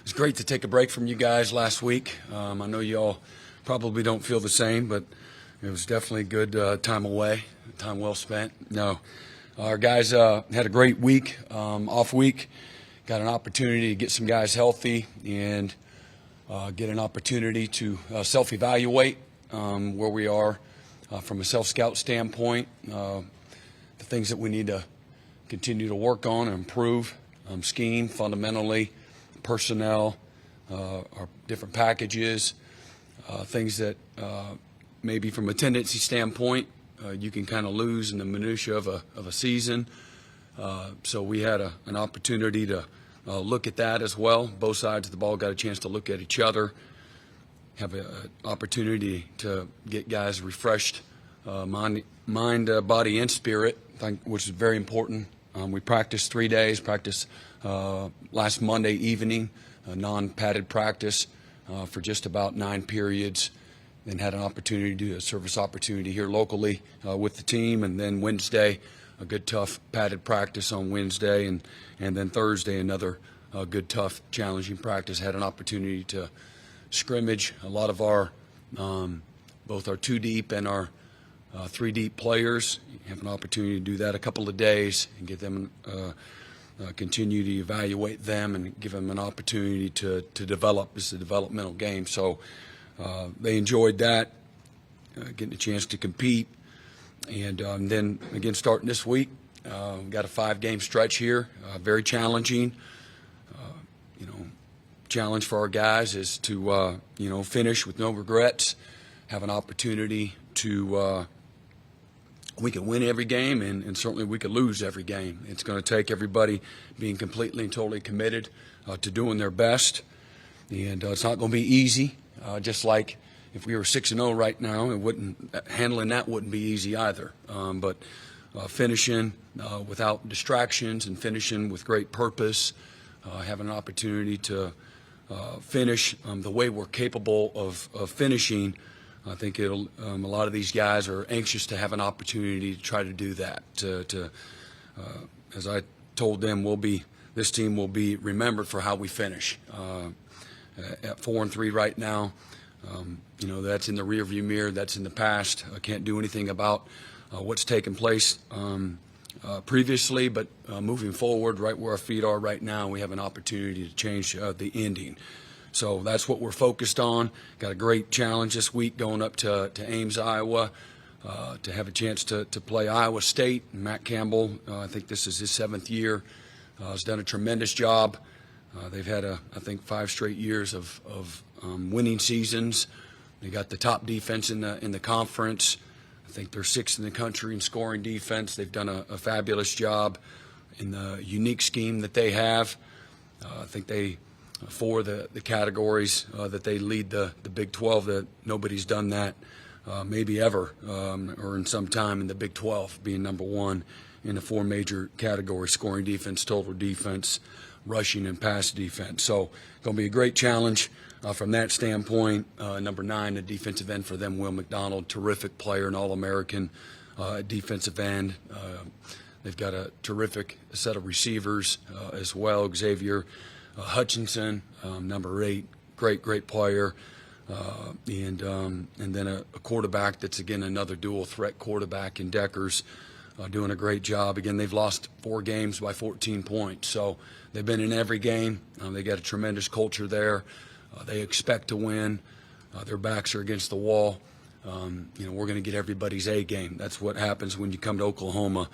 It's great to take a break from you guys last week. I know you all probably don't feel the same, but it was definitely a good time away, time well spent. No, our guys had a great week, off week. Got an opportunity to get some guys healthy and get an opportunity to self-evaluate where we are from a self-scout standpoint, the things that we need to continue to work on and improve, scheme, fundamentally, personnel, our different packages, things that maybe from a tendency standpoint you can kind of lose in the minutia of a season. So we had an opportunity to look at that as well. Both sides of the ball got a chance to look at each other, have an opportunity to get guys refreshed, mind, body, and spirit, which is very important. We practiced 3 days, practiced last Monday evening, a non-padded practice for just about 9 periods, then had an opportunity to do a service opportunity here locally with the team, and then Wednesday, a good tough padded practice on Wednesday, and then Thursday another good tough challenging practice. Had an opportunity to scrimmage a lot of our both our 2 deep and our 3 deep players. Have an opportunity to do that a couple of days and get them continue to evaluate them and give them an opportunity to develop. It's a developmental game, so they enjoyed that, getting a chance to compete. And then again, starting this week, we've got a 5-game stretch here, very challenging. Challenge for our guys is to finish with no regrets, have an opportunity to we could win every game, and certainly we could lose every game. It's going to take everybody being completely and totally committed to doing their best, and it's not going to be easy. Just like if we were 6-0 right now, handling that wouldn't be easy either. But finishing without distractions and finishing with great purpose, having an opportunity to finish the way we're capable of finishing. I think a lot of these guys are anxious to have an opportunity to try to do that. As I told them, this team will be remembered for how we finish. At 4-3 right now, that's in the rearview mirror. That's in the past. I can't do anything about what's taken place previously, but moving forward, right where our feet are right now, we have an opportunity to change the ending. So that's what we're focused on. Got a great challenge this week going up to Ames, Iowa, to have a chance to play Iowa State. Matt Campbell, I think this is his 7th year, has done a tremendous job. They've had, I think, 5 straight years of winning seasons. They got the top defense in the conference. I think they're 6th in the country in scoring defense. They've done a fabulous job in the unique scheme that they have. I think they, for the categories that they lead the Big 12, that nobody's done that maybe ever or in some time in the Big 12, being number 1 in the 4 major categories: scoring defense, total defense, rushing, and pass defense. So going to be a great challenge from that standpoint. Number 9, the defensive end for them, Will McDonald, terrific player, an All-American defensive end. They've got a terrific set of receivers as well. Xavier Hutchinson, number 8, great player, and then a quarterback that's again another dual threat quarterback in Deckers, doing a great job. Again, they've lost 4 games by 14 points, so they've been in every game. They got a tremendous culture there. They expect to win. Their backs are against the wall. We're going to get everybody's A game. That's what happens when you come to Oklahoma.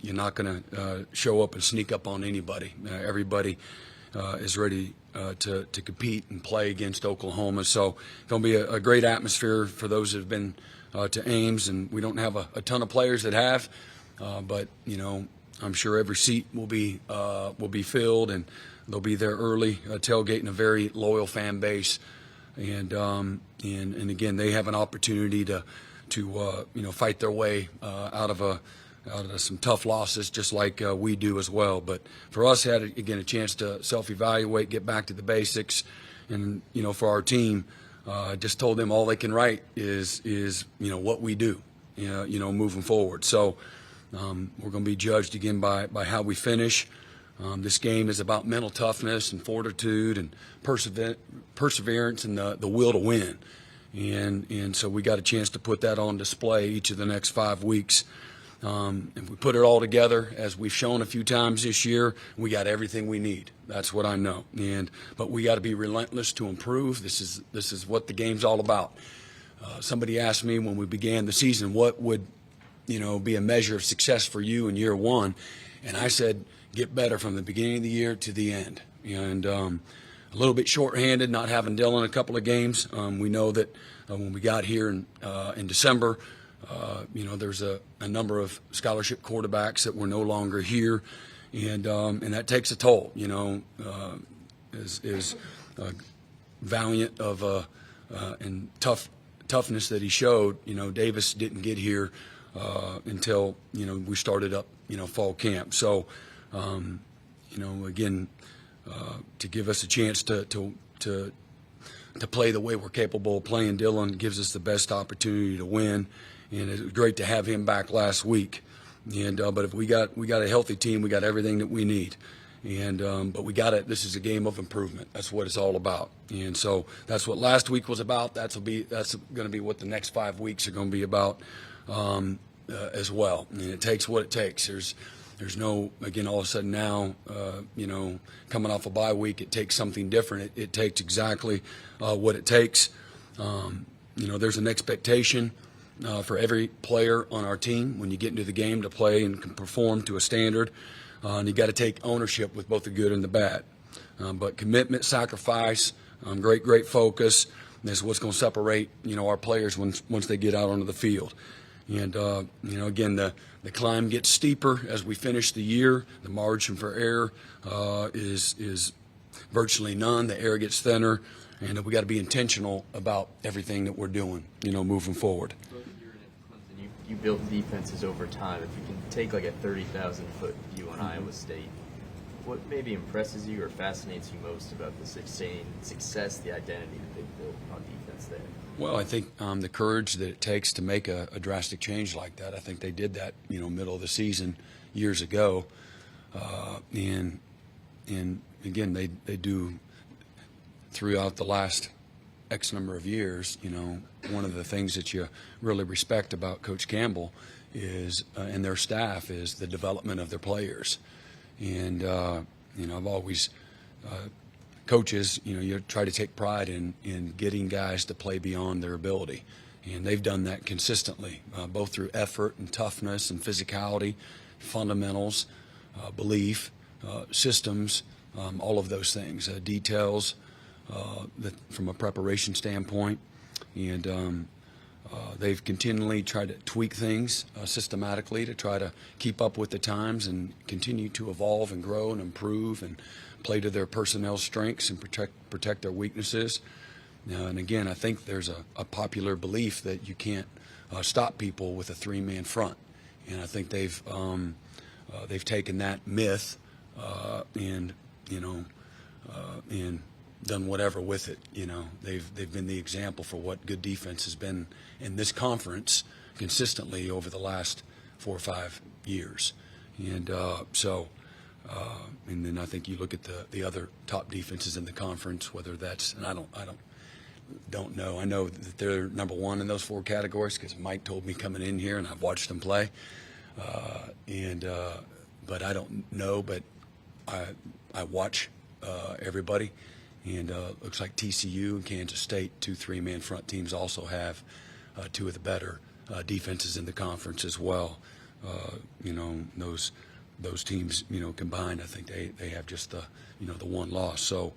You're not going to show up and sneak up on anybody. Everybody is ready to compete and play against Oklahoma. So it's going to be a great atmosphere for those that have been to Ames, and we don't have a ton of players that have, but I'm sure every seat will be filled, and they'll be there early, tailgating a very loyal fan base, and again they have an opportunity to fight their way out of some tough losses, just like we do as well. But for us, had again a chance to self-evaluate, get back to the basics, and for our team, just told them all they can write is what we do, moving forward. So we're going to be judged again by how we finish. This game is about mental toughness and fortitude and perseverance and the will to win. And so we got a chance to put that on display each of the next 5 weeks. If we put it all together, as we've shown a few times this year, we got everything we need. That's what I know. But we got to be relentless to improve. This is what the game's all about. Somebody asked me when we began the season, what would be a measure of success for you in year one? And I said, get better from the beginning of the year to the end. And a little bit shorthanded, not having Dylan a couple of games. We know that when we got here in December, there's a number of scholarship quarterbacks that were no longer here, and that takes a toll. Is valiant of and toughness that he showed. Davis didn't get here until we started up fall camp. So again, to give us a chance to play the way we're capable of playing, Dylan gives us the best opportunity to win. And it was great to have him back last week. But if we got a healthy team, we got everything that we need. But we got it. This is a game of improvement. That's what it's all about. And so that's what last week was about. That's going to be what the next 5 weeks are going to be about as well. And it takes what it takes. There's no, again, all of a sudden now, coming off a bye week, it takes something different. It takes exactly what it takes. There's an expectation for every player on our team when you get into the game to play and can perform to a standard. And you got to take ownership with both the good and the bad. But commitment, sacrifice, great focus is what's going to separate, our players once they get out onto the field. And, again, the climb gets steeper as we finish the year. The margin for error is virtually none. The air gets thinner. And we got to be intentional about everything that we're doing, moving forward. You build defenses over time. If you can take like a 30,000-foot view on Iowa State, what maybe impresses you or fascinates you most about the sustained success, the identity that they've built on defense there? Well, I think the courage that it takes to make a drastic change like that. I think they did that, middle of the season years ago. And again, they do throughout the last X number of years. One of the things that you really respect about Coach Campbell is and their staff is the development of their players. And I've always coaches, you try to take pride in getting guys to play beyond their ability, and they've done that consistently, both through effort and toughness and physicality, fundamentals, belief, systems, all of those things, details. From a preparation standpoint, and they've continually tried to tweak things systematically to try to keep up with the times and continue to evolve and grow and improve and play to their personnel strengths and protect their weaknesses. And again, I think there's a popular belief that you can't stop people with a three-man front, and I think they've taken that myth and done whatever with it. They've been the example for what good defense has been in this conference consistently over the last 4 or 5 years. And and then I think you look at the other top defenses in the conference, whether that's, and I don't know. I know that they're number one in those 4 categories because Mike told me coming in here, and I've watched them play. But I don't know. But I watch everybody. And looks like TCU and Kansas State, 2 3-man front teams, also have 2 of the better defenses in the conference as well. Those teams, combined, I think they have just the one loss. So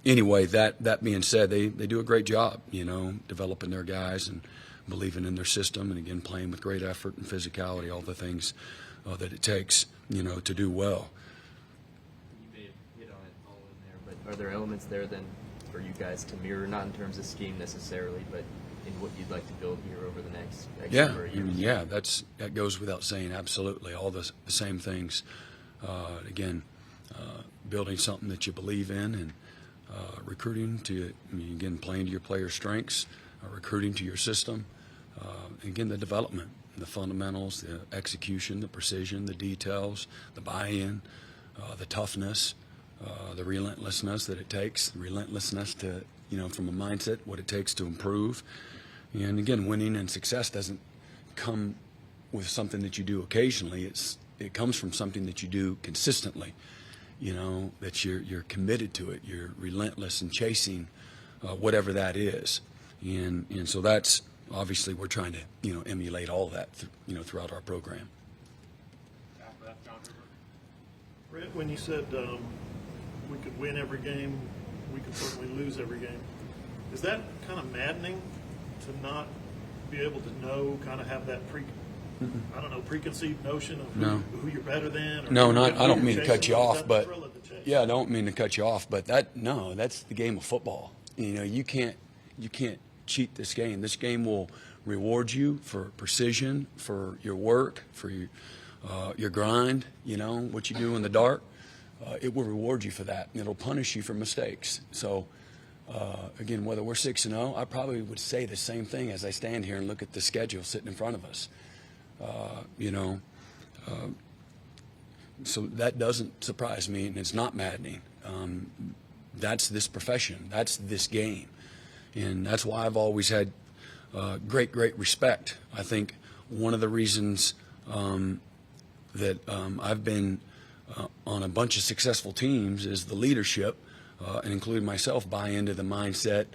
anyway, that being said, they do a great job, developing their guys and believing in their system, and again playing with great effort and physicality, all the things that it takes, to do well. Are there elements there then for you guys to mirror, not in terms of scheme necessarily, but in what you'd like to build here over the next number of years? Yeah, that goes without saying. Absolutely, all the same things. Again, building something that you believe in, and recruiting to, again, playing to your players' strengths, recruiting to your system. Again, the development, the fundamentals, the execution, the precision, the details, the buy-in. the toughness, the relentlessness that it takes, the relentlessness to, from a mindset, what it takes to improve. And again, winning and success doesn't come with something that you do occasionally. It comes from something that you do consistently, that you're committed to it. You're relentless in chasing whatever that is. And so that's obviously we're trying to, emulate all of that, throughout our program. Brent, when you said we could win every game, we could certainly lose every game, is that kind of maddening to not be able to know, kind of have that preconceived notion of who you're better than? Or No, I don't mean to cut you off, but yeah, I don't mean to cut you off, but that's the game of football. You can't cheat this game. This game will reward you for precision, for your work, for your grind, what you do in the dark. It will reward you for that, and it'll punish you for mistakes. So, again, whether we're 6-0, I probably would say the same thing as I stand here and look at the schedule sitting in front of us. So that doesn't surprise me, and it's not maddening. That's this profession. That's this game. And that's why I've always had great respect. I think one of the reasons that I've been on a bunch of successful teams is the leadership, and including myself, buy into the mindset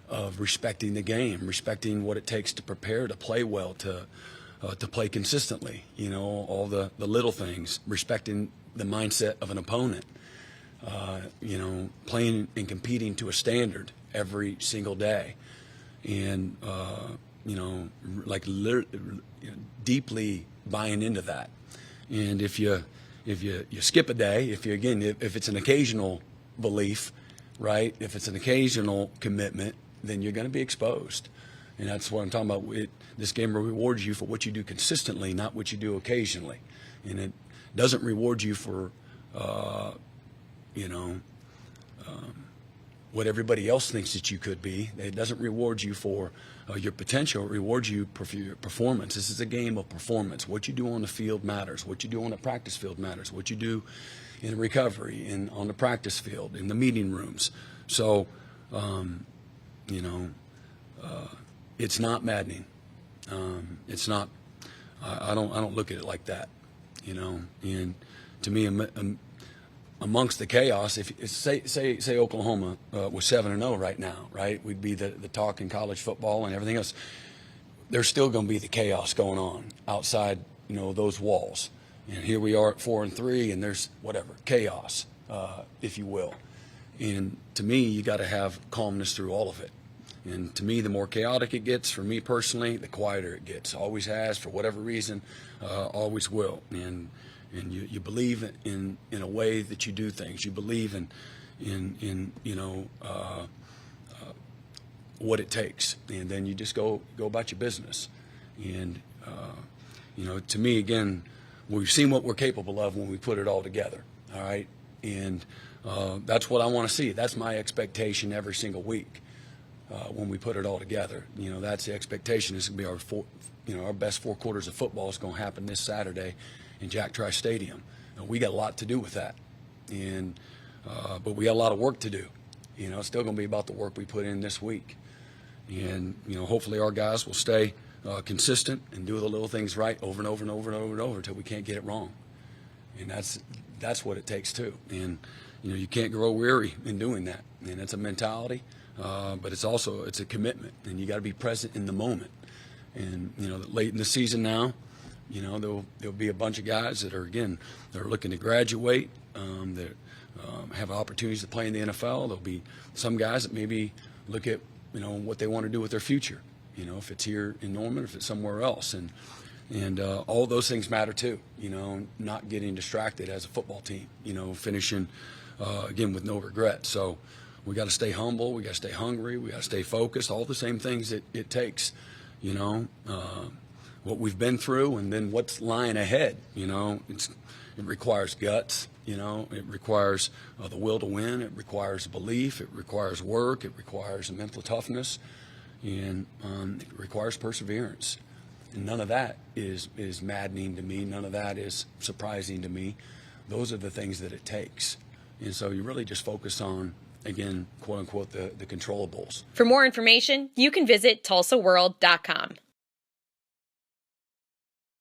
of respecting the game, respecting what it takes to prepare, to play well, to play consistently, all the little things, respecting the mindset of an opponent, playing and competing to a standard every single day, and, deeply buying into that. And if you skip a day, if it's an occasional belief, right, if it's an occasional commitment, then you're going to be exposed. And that's what I'm talking about. This game rewards you for what you do consistently, not what you do occasionally. And it doesn't reward you for, what everybody else thinks that you could be. It doesn't reward you for your potential. It rewards you for your performance. This is a game of performance. What you do on the field matters. What you do on the practice field matters. What you do in recovery and on the practice field, in the meeting rooms. So, it's not maddening. It's not. I don't look at it like that. And to me, amongst the chaos, if say Oklahoma was 7-0 right now, right, we'd be the talk in college football and everything else. There's still going to be the chaos going on outside, those walls. And here we are at 4-3, and there's whatever chaos, if you will. And to me, you got to have calmness through all of it. And to me, the more chaotic it gets, for me personally, the quieter it gets. Always has, for whatever reason, always will. And you believe in a way that you do things. You believe in what it takes, and then you just go about your business. And to me, again, we've seen what we're capable of when we put it all together. All right, and that's what I want to see. That's my expectation every single week. When we put it all together, that's the expectation. This is going to be our best 4 quarters of football is going to happen this Saturday in Jack Trice Stadium. We got a lot to do with that, and but we got a lot of work to do. It's still going to be about the work we put in this week, and hopefully our guys will stay consistent and do the little things right over and over and over and over and over until we can't get it wrong, and that's what it takes too. And you can't grow weary in doing that, and it's a mentality. But it's a commitment, and you got to be present in the moment. And late in the season now, there'll be a bunch of guys that are looking to graduate, that have opportunities to play in the NFL. There'll be some guys that maybe look at what they want to do with their future. If it's here in Norman, if it's somewhere else, and all those things matter too. Not getting distracted as a football team. Finishing again with no regret. So. We got to stay humble. We got to stay hungry. We got to stay focused. All the same things it takes, what we've been through, and then what's lying ahead. It requires guts. It requires the will to win. It requires belief. It requires work. It requires mental toughness, and it requires perseverance. And none of that is maddening to me. None of that is surprising to me. Those are the things that it takes. And so you really just focus on, again, quote unquote, the controllables. For more information, you can visit TulsaWorld.com.